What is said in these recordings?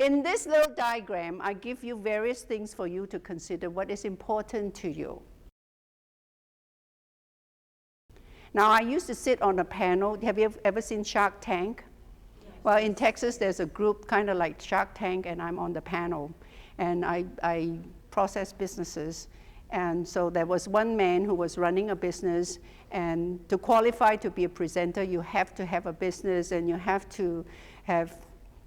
In this little diagram, I give you various things for you to consider what is important to you. Now, I used to sit on a panel. Have you ever seen Shark Tank? Yes. Well, in Texas, there's a group kind of like Shark Tank, and I'm on the panel. And I process businesses. And so there was one man who was running a business, and to qualify to be a presenter, you have to have a business, and you have to have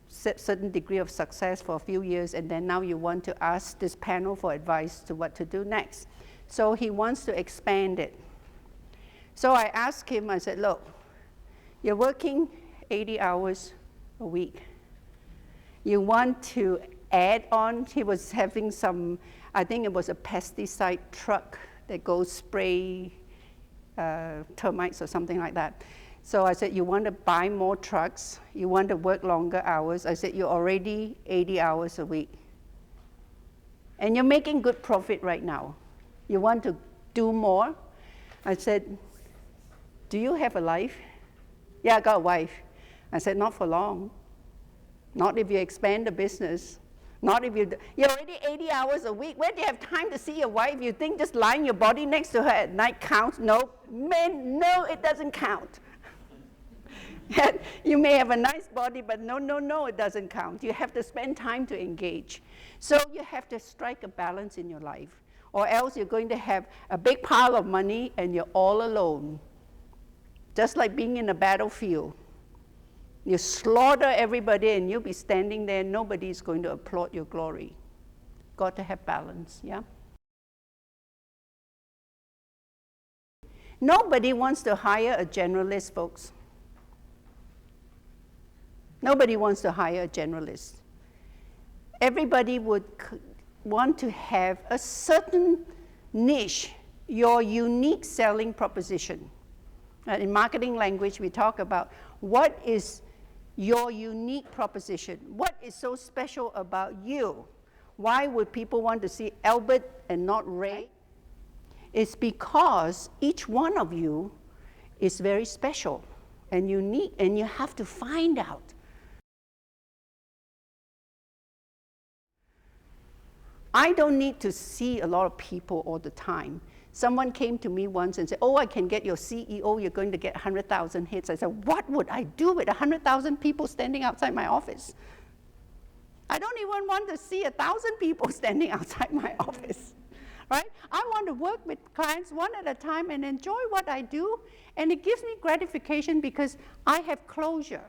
certain degree of success for a few years, and then now you want to ask this panel for advice to what to do next. So he wants to expand it. So I asked him, I said, look, you're working 80 hours a week. You want to add on, he was having some, I think it was a pesticide truck that goes spray termites or something like that. So I said, you want to buy more trucks, you want to work longer hours. I said, you're already 80 hours a week. And you're making good profit right now. You want to do more? I said, do you have a life? Yeah, I got a wife. I said, not for long. Not if you expand the business. Not if you're already 80 hours a week. Where do you have time to see your wife? You think just lying your body next to her at night counts? No, men, no, it doesn't count. You may have a nice body, but no, it doesn't count. You have to spend time to engage. So you have to strike a balance in your life, or else you're going to have a big pile of money and you're all alone. Just like being in a battlefield. You slaughter everybody and you'll be standing there, nobody's going to applaud your glory. Got to have balance, yeah? Nobody wants to hire a generalist, folks. Nobody wants to hire a generalist. Everybody would want to have a certain niche, your unique selling proposition. In marketing language, we talk about what is your unique proposition. What is so special about you? Why would people want to see Albert and not Ray? It's because each one of you is very special and unique, and you have to find out. I don't need to see a lot of people all the time. Someone came to me once and said, oh, I can get your CEO, you're going to get 100,000 hits. I said, what would I do with 100,000 people standing outside my office? I don't even want to see 1,000 people standing outside my office, right? I want to work with clients one at a time and enjoy what I do, and it gives me gratification because I have closure.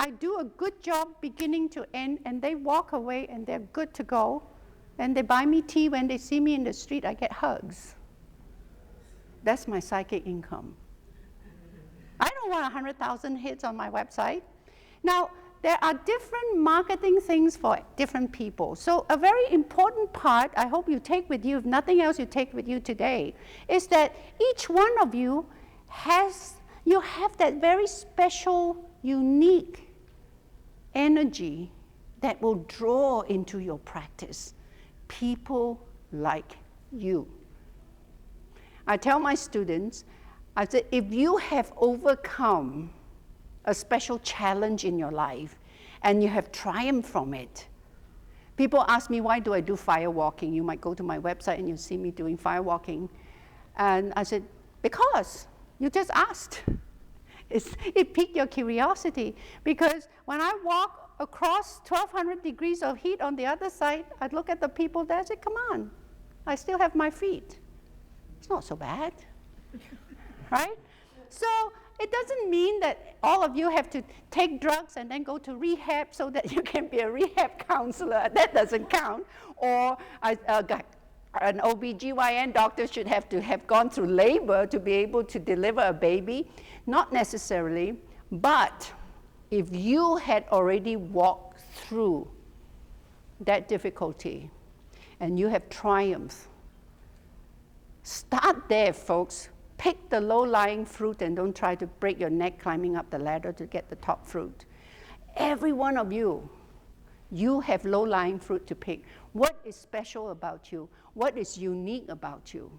I do a good job beginning to end, and they walk away and they're good to go. And they buy me tea. When they see me in the street, I get hugs. That's my psychic income. I don't want 100,000 hits on my website. Now, there are different marketing things for different people. So a very important part, I hope you take with you, if nothing else you take with you today, is that each one of you you have that very special, unique energy that will draw into your practice. People like you. I tell my students, I say, if you have overcome a special challenge in your life and you have triumphed from it, people ask me, why do I do fire walking? You might go to my website and you see me doing fire walking. And I said, because you just asked. It piqued your curiosity, because when I walk across 1,200 degrees of heat on the other side, I'd look at the people there and say, come on, I still have my feet. It's not so bad, right? So it doesn't mean that all of you have to take drugs and then go to rehab so that you can be a rehab counselor. That doesn't count. Or an OBGYN doctor should have to have gone through labor to be able to deliver a baby. Not necessarily, but if you had already walked through that difficulty and you have triumphed, start there, folks. Pick the low-lying fruit and don't try to break your neck climbing up the ladder to get the top fruit. Every one of you, you have low-lying fruit to pick. What is special about you? What is unique about you?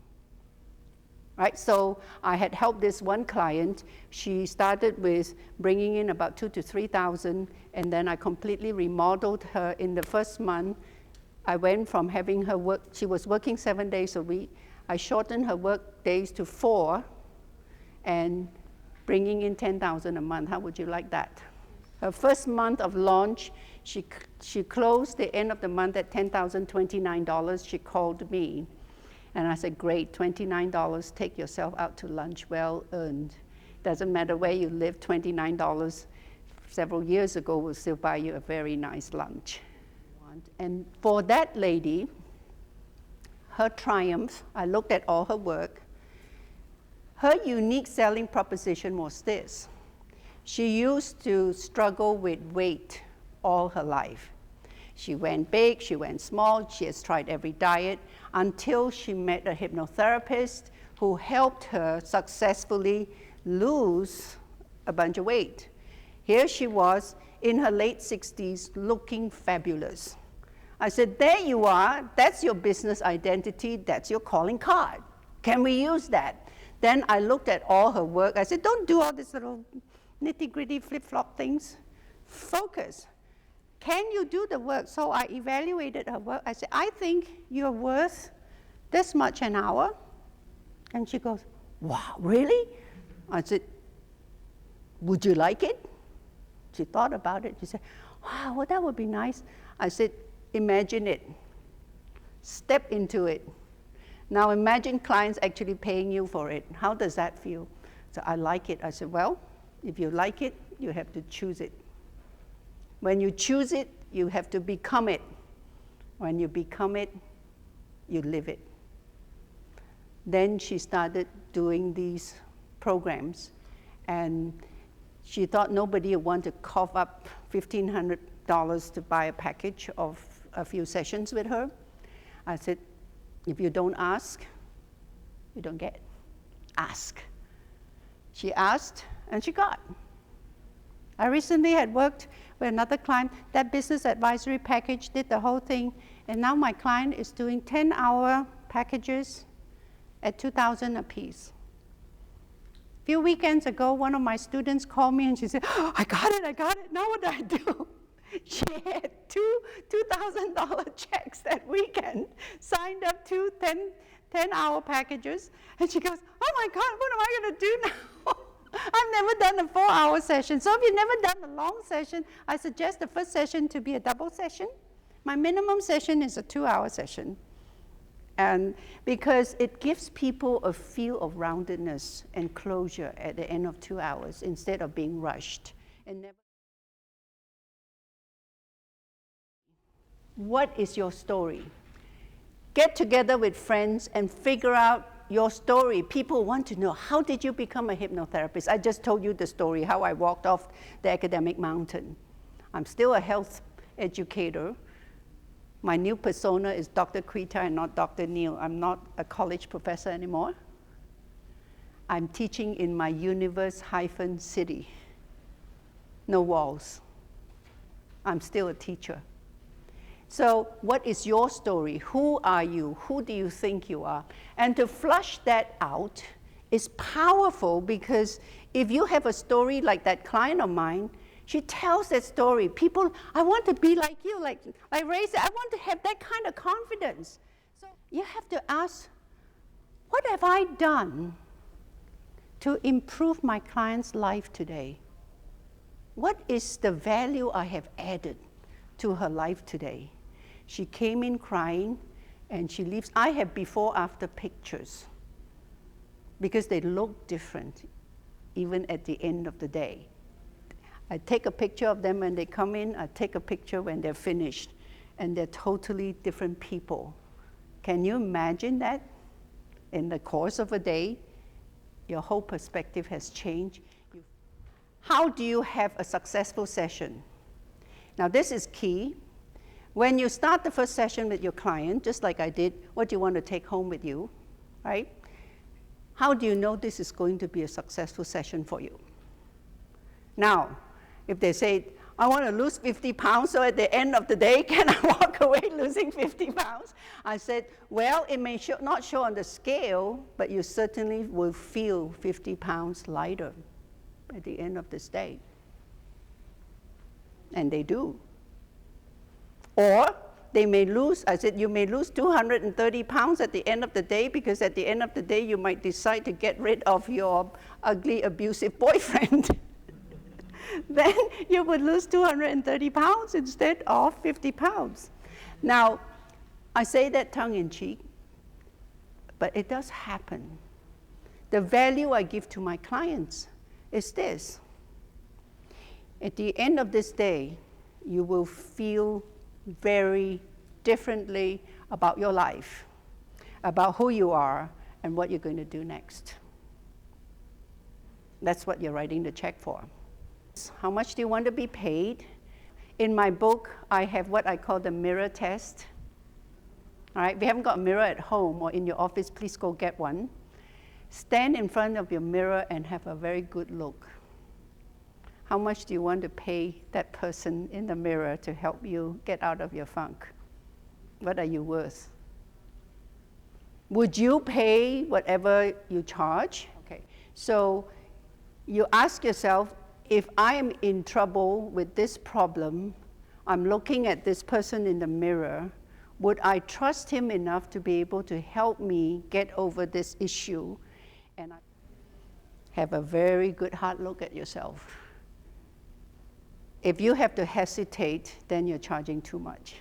right? So I had helped this one client. She started with bringing in about 2,000 to 3,000, and then I completely remodeled her in the first month. I went from having her work, she was working 7 days a week. I shortened her work days to 4 and bringing in 10,000 a month. How would you like that? Her first month of launch, she closed the end of the month at $10,029. She called me. And I said, great, $29, take yourself out to lunch, well earned. Doesn't matter where you live, $29 several years ago will still buy you a very nice lunch. And for that lady, her triumph, I looked at all her work, her unique selling proposition was this. She used to struggle with weight all her life. She went big, she went small, she has tried every diet until she met a hypnotherapist who helped her successfully lose a bunch of weight. Here she was in her late 60s looking fabulous. I said, there you are, that's your business identity, that's your calling card. Can we use that? Then I looked at all her work. I said, don't do all this little nitty-gritty flip-flop things. Focus. Can you do the work? So I evaluated her work. I said, I think you're worth this much an hour. And she goes, wow, really? I said, would you like it? She thought about it. She said, wow, well, that would be nice. I said, imagine it. Step into it. Now imagine clients actually paying you for it. How does that feel? So I like it. I said, well, if you like it, you have to choose it. When you choose it, you have to become it. When you become it, you live it. Then she started doing these programs, and she thought nobody would want to cough up $1,500 to buy a package of a few sessions with her. I said, if you don't ask, you don't get. Ask. She asked, and she got. I recently had worked with another client, that business advisory package, did the whole thing, and now my client is doing 10-hour packages at $2,000 a piece. A few weekends ago, one of my students called me and she said, oh, I got it, now what do I do? She had two $2,000 checks that weekend, signed up to 10-hour packages, and she goes, oh my God, what am I gonna do now? I've never done a 4-hour session. So if you've never done a long session, I suggest the first session to be a double session. My minimum session is a 2-hour session. And because it gives people a feel of roundedness and closure at the end of 2 hours instead of being rushed. And never. What is your story? Get together with friends and figure out your story. People want to know, how did you become a hypnotherapist? I just told you the story, how I walked off the academic mountain. I'm still a health educator. My new persona is Dr. Quita and not Dr. Neil. I'm not a college professor anymore. I'm teaching in my universe-city. No walls. I'm still a teacher. So what is your story? Who are you? Who do you think you are? And to flush that out is powerful, because if you have a story like that client of mine, she tells that story. People, I want to be like you, like Ray said, I want to have that kind of confidence. So you have to ask, what have I done to improve my client's life today? What is the value I have added to her life today? She came in crying, and she leaves. I have before-after pictures, because they look different, even at the end of the day. I take a picture of them when they come in, I take a picture when they're finished, and they're totally different people. Can you imagine that? In the course of a day, your whole perspective has changed. How do you have a successful session? Now this is key. When you start the first session with your client, just like I did, what do you want to take home with you, right? How do you know this is going to be a successful session for you? Now, if they say, I want to lose 50 pounds, so at the end of the day, can I walk away losing 50 pounds? I said, well, it may not show on the scale, but you certainly will feel 50 pounds lighter at the end of this day. And they do. Or they may lose, I said, you may lose 230 pounds at the end of the day, because at the end of the day, you might decide to get rid of your ugly, abusive boyfriend. Then you would lose 230 pounds instead of 50 pounds. Now, I say that tongue in cheek, but it does happen. The value I give to my clients is this. At the end of this day, you will feel very differently about your life, about who you are, and what you're going to do next. That's what you're writing the check for. How much do you want to be paid? In my book, I have what I call the mirror test. All right, if you haven't got a mirror at home or in your office, please go get one. Stand in front of your mirror and have a very good look. How much do you want to pay that person in the mirror to help you get out of your funk? What are you worth? Would you pay whatever you charge? Okay, so you ask yourself, if I am in trouble with this problem, I'm looking at this person in the mirror, would I trust him enough to be able to help me get over this issue? And have a very good hard look at yourself. If you have to hesitate, then you're charging too much.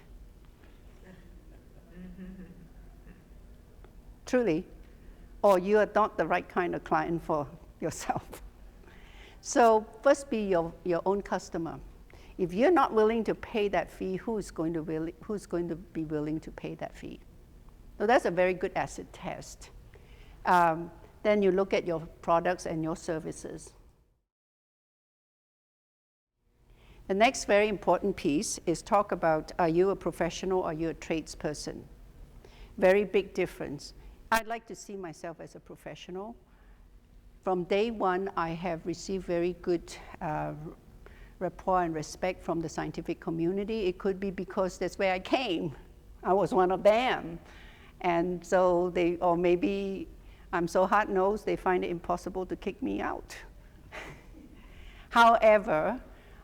Truly. Or you are not the right kind of client for yourself. So first be your own customer. If you're not willing to pay that fee, who's going to be willing to pay that fee? So that's a very good acid test. Then you look at your products and your services. The next very important piece is talk about, are you a professional or are you a tradesperson? Very big difference. I'd like to see myself as a professional. From day one, I have received very good rapport and respect from the scientific community. It could be because that's where I came. I was one of them. And so or maybe I'm so hard-nosed, they find it impossible to kick me out. However,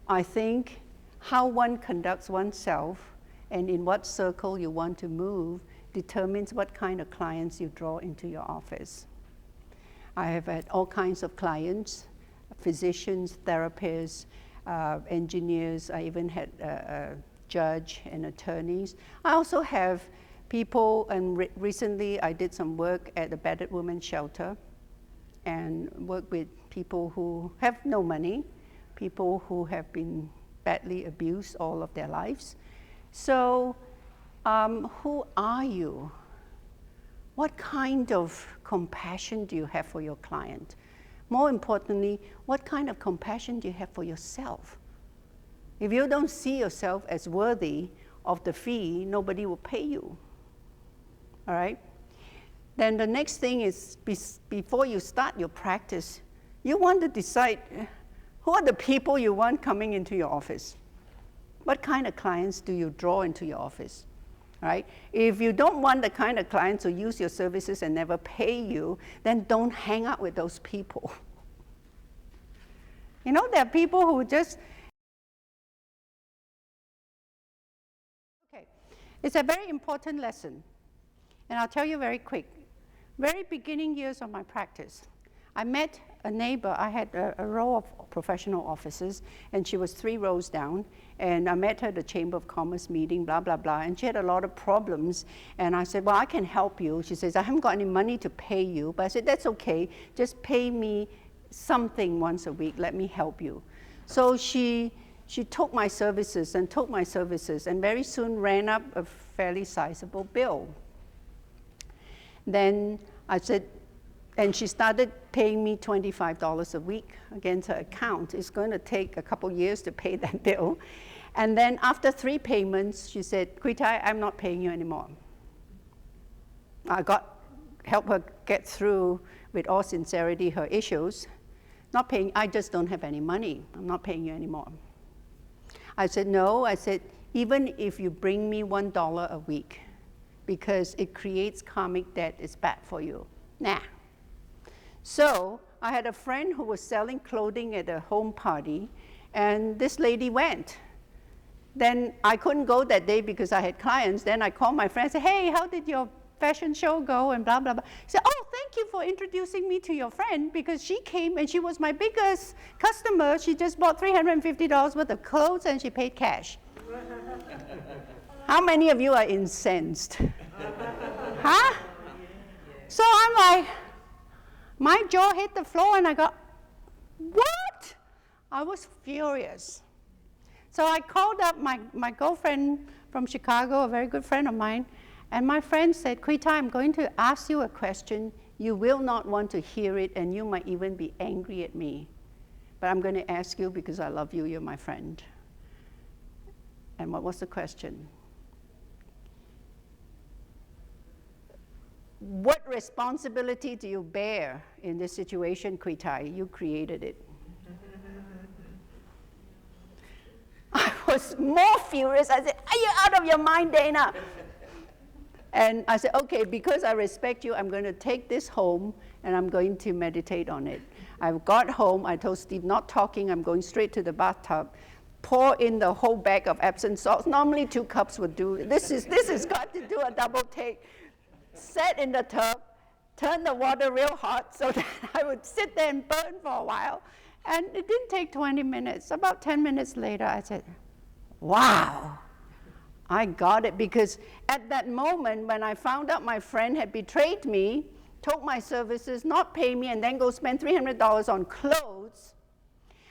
I think how one conducts oneself and in what circle you want to move determines what kind of clients you draw into your office. I have had all kinds of clients, physicians, therapists, engineers. I even had a judge and attorneys. I also have people, and recently I did some work at a battered women's shelter and worked with people who have no money, people who have been badly abused all of their lives. So who are you? What kind of compassion do you have for your client? More importantly, what kind of compassion do you have for yourself? If you don't see yourself as worthy of the fee, nobody will pay you. All right? Then the next thing is, before you start your practice, you want to decide who are the people you want coming into your office. What kind of clients do you draw into your office? Right? If you don't want the kind of clients who use your services and never pay you, then don't hang out with those people. You know, there are people who just... Okay, it's a very important lesson. And I'll tell you very quick. Very beginning years of my practice, I met a neighbor. I had a row of professional offices, and she was 3 rows down. And I met her at the Chamber of Commerce meeting, blah, blah, blah. And she had a lot of problems. And I said, well, I can help you. She says, I haven't got any money to pay you. But I said, that's okay. Just pay me something once a week. Let me help you. So she took my services and very soon ran up a fairly sizable bill. Then I said, and she started paying me $25 a week against her account. It's going to take a couple years to pay that bill. And then after 3 payments, she said, Kuitai, I'm not paying you anymore. I helped her get through, with all sincerity, her issues. Not paying, I just don't have any money. I'm not paying you anymore. I said, no. I said, even if you bring me $1 a week, because it creates karmic debt, it's bad for you. Nah. So I had a friend who was selling clothing at a home party, and this lady went. Then I couldn't go that day because I had clients. Then I called my friend and said, hey, how did your fashion show go? And blah, blah, blah. He said, oh, thank you for introducing me to your friend, because she came and she was my biggest customer. She just bought $350 worth of clothes and she paid cash. How many of you are incensed? Huh? So I'm like, my jaw hit the floor and I go, what? I was furious. So I called up my girlfriend from Chicago, a very good friend of mine, and my friend said, Quita, I'm going to ask you a question. You will not want to hear it, and you might even be angry at me. But I'm going to ask you because I love you, you're my friend. And what was the question? What responsibility do you bear in this situation, Quita? You created it. I was more furious. I said, are you out of your mind, Dana? And I said, okay, because I respect you, I'm going to take this home and I'm going to meditate on it. I got home, I told Steve, not talking, I'm going straight to the bathtub, pour in the whole bag of Epsom salts. Normally 2 cups would do. This has got to do a double take. Sat in the tub, turn the water real hot so that I would sit there and burn for a while. And it didn't take 20 minutes. About 10 minutes later, I said, wow, I got it. Because at that moment, when I found out my friend had betrayed me, took my services, not pay me, and then go spend $300 on clothes,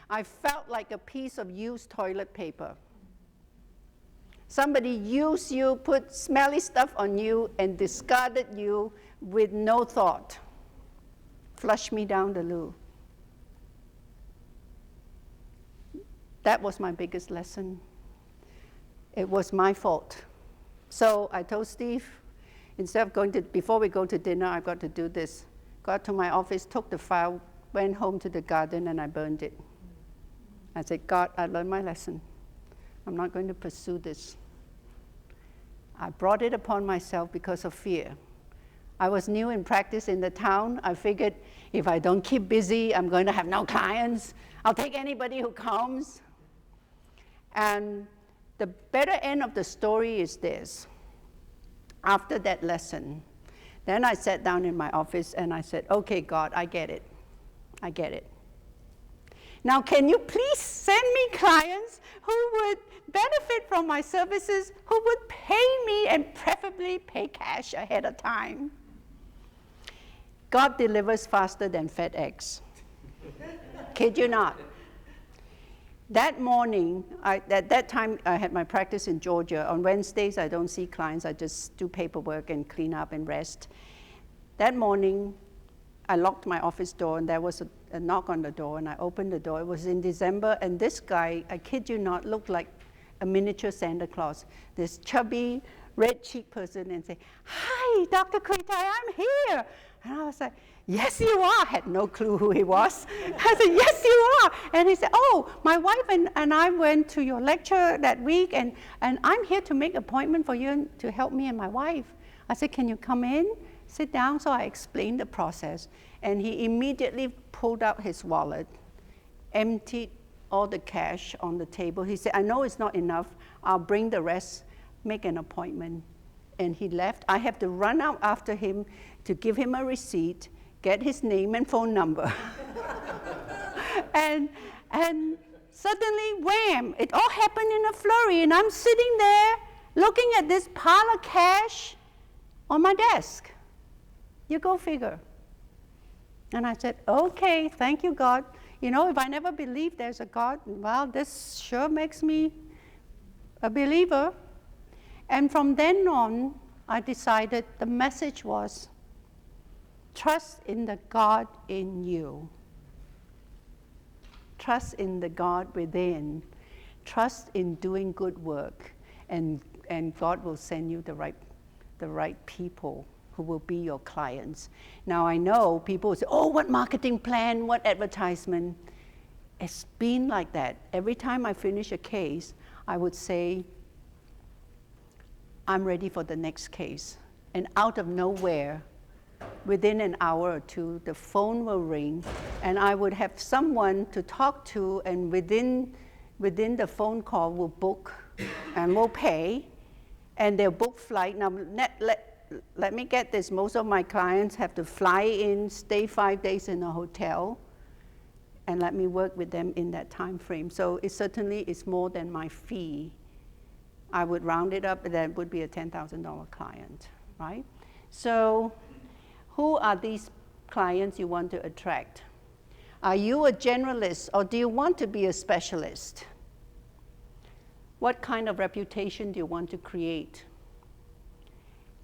I felt like a piece of used toilet paper. Somebody used you, put smelly stuff on you, and discarded you with no thought. Flushed me down the loo. That was my biggest lesson. It was my fault. So I told Steve, instead of going to, before we go to dinner, I've got to do this. Got to my office, took the file, went home to the garden, and I burned it. I said, God, I learned my lesson. I'm not going to pursue this. I brought it upon myself because of fear. I was new in practice in the town. I figured if I don't keep busy, I'm going to have no clients. I'll take anybody who comes. And the better end of the story is this. After that lesson, then I sat down in my office and I said, okay, God, I get it. I get it. Now, can you please send me clients who would benefit from my services, who would pay me and preferably pay cash ahead of time? God delivers faster than FedEx. Kid you not. That morning, at that time, I had my practice in Georgia. On Wednesdays, I don't see clients. I just do paperwork and clean up and rest. That morning, I locked my office door, and there was a knock on the door, and I opened the door. It was in December, and this guy, I kid you not, looked like a miniature Santa Claus. This chubby, red-cheeked person, and say, hi, Dr. Quita, I'm here. And I was like, yes, you are. I had no clue who he was. I said, yes, you are. And he said, oh, my wife and I went to your lecture that week, and I'm here to make an appointment for you to help me and my wife. I said, can you come in, sit down? So I explained the process. And he immediately pulled out his wallet, emptied all the cash on the table. He said, I know it's not enough. I'll bring the rest, make an appointment. And he left. I have to run out after him to give him a receipt, get his name and phone number. and suddenly, wham, it all happened in a flurry, and I'm sitting there looking at this pile of cash on my desk. You go figure. And I said, okay, thank you, God. You know, if I never believed there's a God, well, this sure makes me a believer. And from then on, I decided the message was, trust in the God in you. Trust in the God within. Trust in doing good work. And God will send you the right people who will be your clients. Now, I know people will say, oh, what marketing plan, what advertisement. It's been like that. Every time I finish a case, I would say, I'm ready for the next case. And out of nowhere, within an hour or two, the phone will ring, and I would have someone to talk to, and within the phone call, we'll book and we'll pay, and they'll book flight. Now, let me get this. Most of my clients have to fly in, stay 5 days in a hotel, and let me work with them in that time frame. So it certainly is more than my fee. I would round it up, and that would be a $10,000 client, right? So who are these clients you want to attract? Are you a generalist, or do you want to be a specialist? What kind of reputation do you want to create?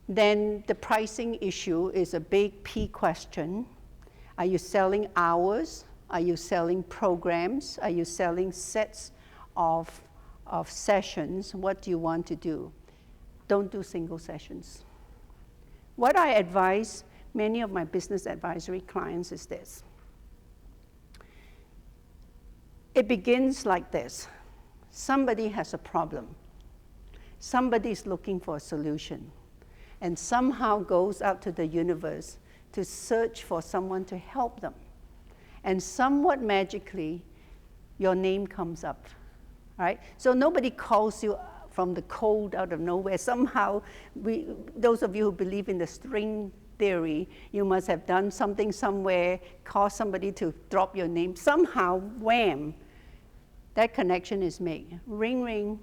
Then the pricing issue is a big P question. Are you selling hours? Are you selling programs? Are you selling sets of sessions? What do you want to do? Don't do single sessions. What I advise many of my business advisory clients is this. It begins like this. Somebody has a problem. Somebody's looking for a solution, and somehow goes out to the universe to search for someone to help them. And somewhat magically, your name comes up, right? So nobody calls you from the cold out of nowhere. Somehow, those of you who believe in the string theory, you must have done something somewhere, caused somebody to drop your name. Somehow, wham, that connection is made. Ring, ring.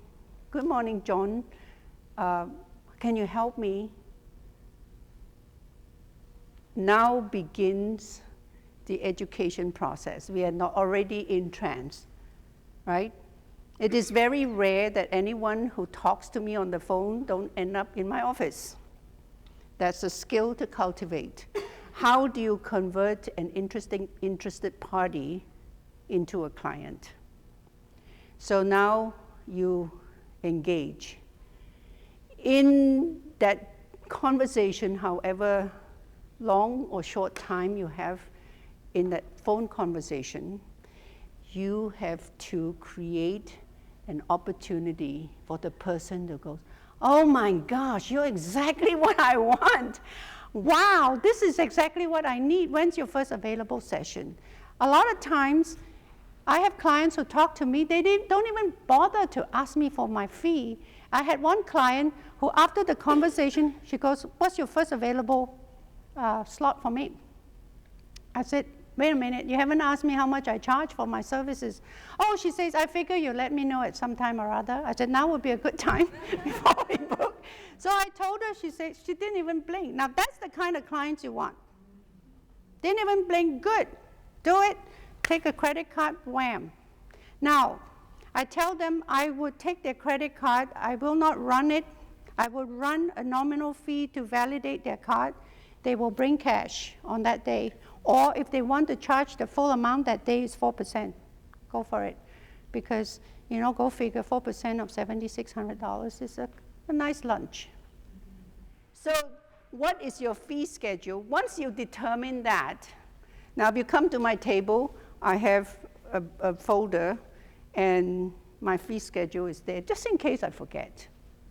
Good morning, John. Can you help me? Now begins the education process. We are not already in trance, right? It is very rare that anyone who talks to me on the phone don't end up in my office. That's a skill to cultivate. How do you convert an interested party into a client? So now you engage. In that conversation, however long or short time you have in that phone conversation, you have to create an opportunity for the person to go, oh my gosh, you're exactly what I want. Wow, this is exactly what I need. When's your first available session? A lot of times, I have clients who talk to me, they don't even bother to ask me for my fee. I had one client who, after the conversation, she goes, what's your first available slot for me? I said, wait a minute, you haven't asked me how much I charge for my services. Oh, she says, I figure you'll let me know at some time or other. I said, now would be a good time before we book. So I told her, she said, she didn't even blink. Now that's the kind of clients you want. Didn't even blink, good. Do it, take a credit card, wham. Now, I tell them I would take their credit card, I will not run it. I will run a nominal fee to validate their card. They will bring cash on that day. Or if they want to charge the full amount that day is 4%, go for it. Because, you know, go figure, 4% of $7,600 is a nice lunch. So what is your fee schedule? Once you determine that, now if you come to my table, I have a folder, and my fee schedule is there, just in case I forget.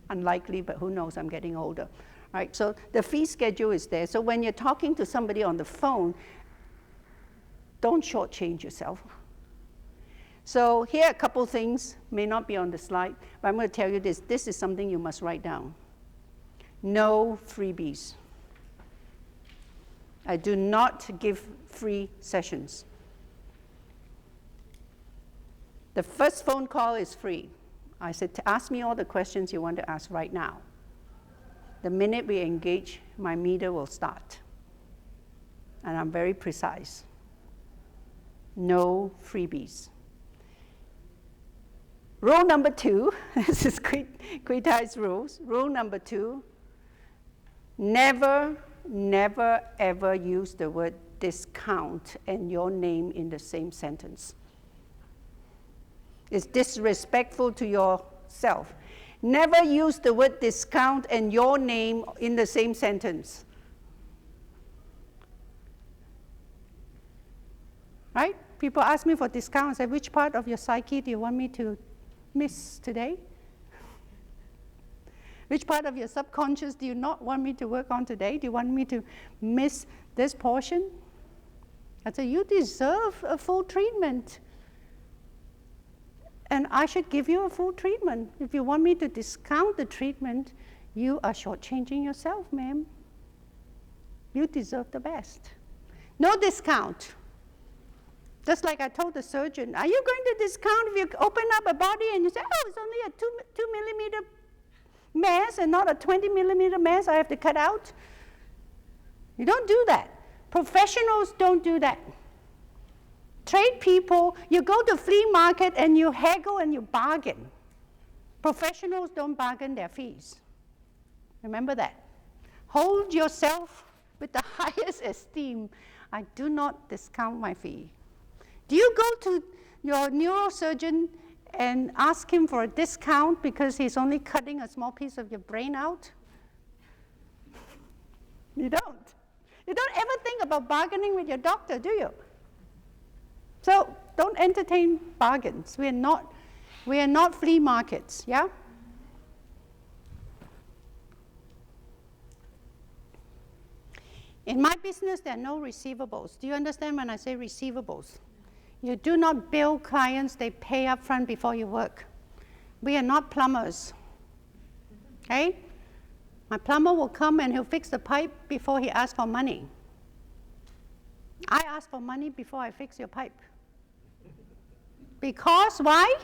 Unlikely, but who knows, I'm getting older. Right? So the fee schedule is there. So when you're talking to somebody on the phone, don't shortchange yourself. So here are a couple things, may not be on the slide, but I'm going to tell you this. This is something you must write down. No freebies. I do not give free sessions. The first phone call is free. I said, ask me all the questions you want to ask right now. The minute we engage, my meter will start. And I'm very precise. No freebies. Rule number 2, this is Kui Tai's rules. Rule number 2, never, never, ever use the word discount and your name in the same sentence. It's disrespectful to yourself. Never use the word discount and your name in the same sentence. Right? People ask me for discount. I say, which part of your psyche do you want me to miss today? Which part of your subconscious do you not want me to work on today? Do you want me to miss this portion? I said, you deserve a full treatment. And I should give you a full treatment. If you want me to discount the treatment, you are shortchanging yourself, ma'am. You deserve the best. No discount. Just like I told the surgeon, are you going to discount if you open up a body and you say, oh, it's only a 2 millimeter mass and not a 20 millimeter mass I have to cut out? You don't do that. Professionals don't do that. Trade people, you go to flea market and you haggle and you bargain. Professionals don't bargain their fees. Remember that. Hold yourself with the highest esteem. I do not discount my fee. Do you go to your neurosurgeon and ask him for a discount because he's only cutting a small piece of your brain out? You don't. You don't ever think about bargaining with your doctor, do you? So don't entertain bargains. We are not flea markets, yeah? In my business, there are no receivables. Do you understand when I say receivables? You do not bill clients, they pay up front before you work. We are not plumbers, okay? My plumber will come and he'll fix the pipe before he asks for money. I ask for money before I fix your pipe. Because, why?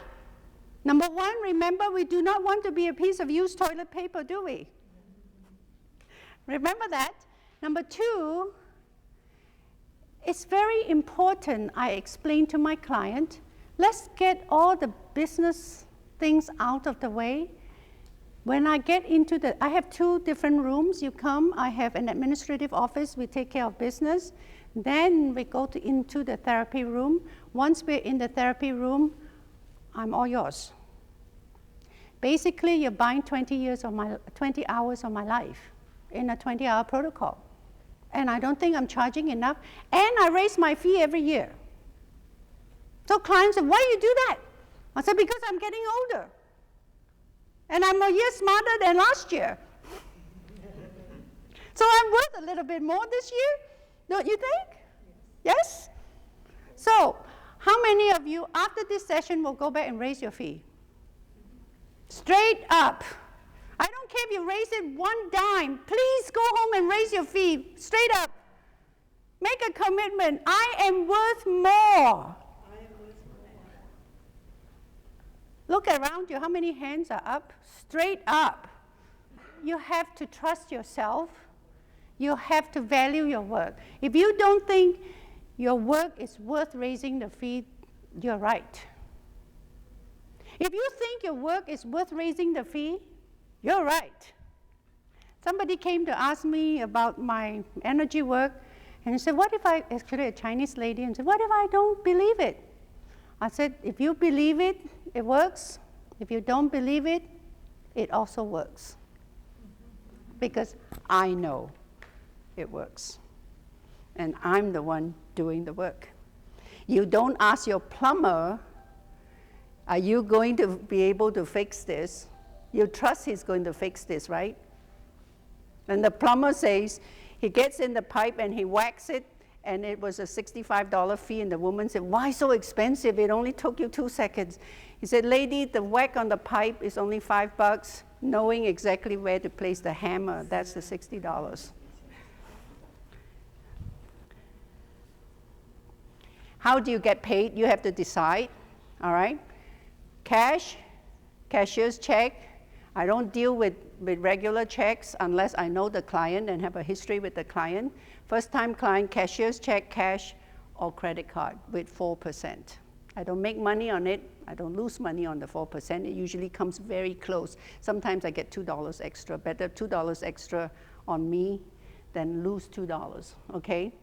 Number one, remember, we do not want to be a piece of used toilet paper, do we? Remember that. Number two, it's very important I explain to my client, let's get all the business things out of the way. When I get into I have 2 different rooms. You come, I have an administrative office, we take care of business. Then we go into the therapy room. Once we're in the therapy room, I'm all yours. Basically, you're buying 20 hours of my life in a 20-hour protocol. And I don't think I'm charging enough. And I raise my fee every year. So clients say, why do you do that? I said, because I'm getting older. And I'm a year smarter than last year. So I'm worth a little bit more this year, don't you think? Yes? So how many of you, after this session, will go back and raise your fee? Straight up. I don't care if you raise it 1 dime. Please go home and raise your fee. Straight up. Make a commitment. I am worth more. Look around you. How many hands are up? Straight up. You have to trust yourself. You have to value your work. If you don't think your work is worth raising the fee, you're right. If you think your work is worth raising the fee, you're right. Somebody came to ask me about my energy work, and he said, what if actually a Chinese lady, and said, what if I don't believe it? I said, if you believe it, it works. If you don't believe it, it also works. Because I know it works. And I'm the one doing the work. You don't ask your plumber, are you going to be able to fix this? You trust he's going to fix this, right? And the plumber says, he gets in the pipe and he whacks it, and it was a $65 fee, and the woman said, why so expensive? It only took you 2 seconds. He said, lady, the whack on the pipe is only $5. Knowing exactly where to place the hammer, that's the $60. How do you get paid? You have to decide, all right? Cash, cashier's check. I don't deal with regular checks unless I know the client and have a history with the client. First time client, cashier's check, cash, or credit card with 4%. I don't make money on it. I don't lose money on the 4%. It usually comes very close. Sometimes I get $2 extra. Better $2 extra on me than lose $2, okay?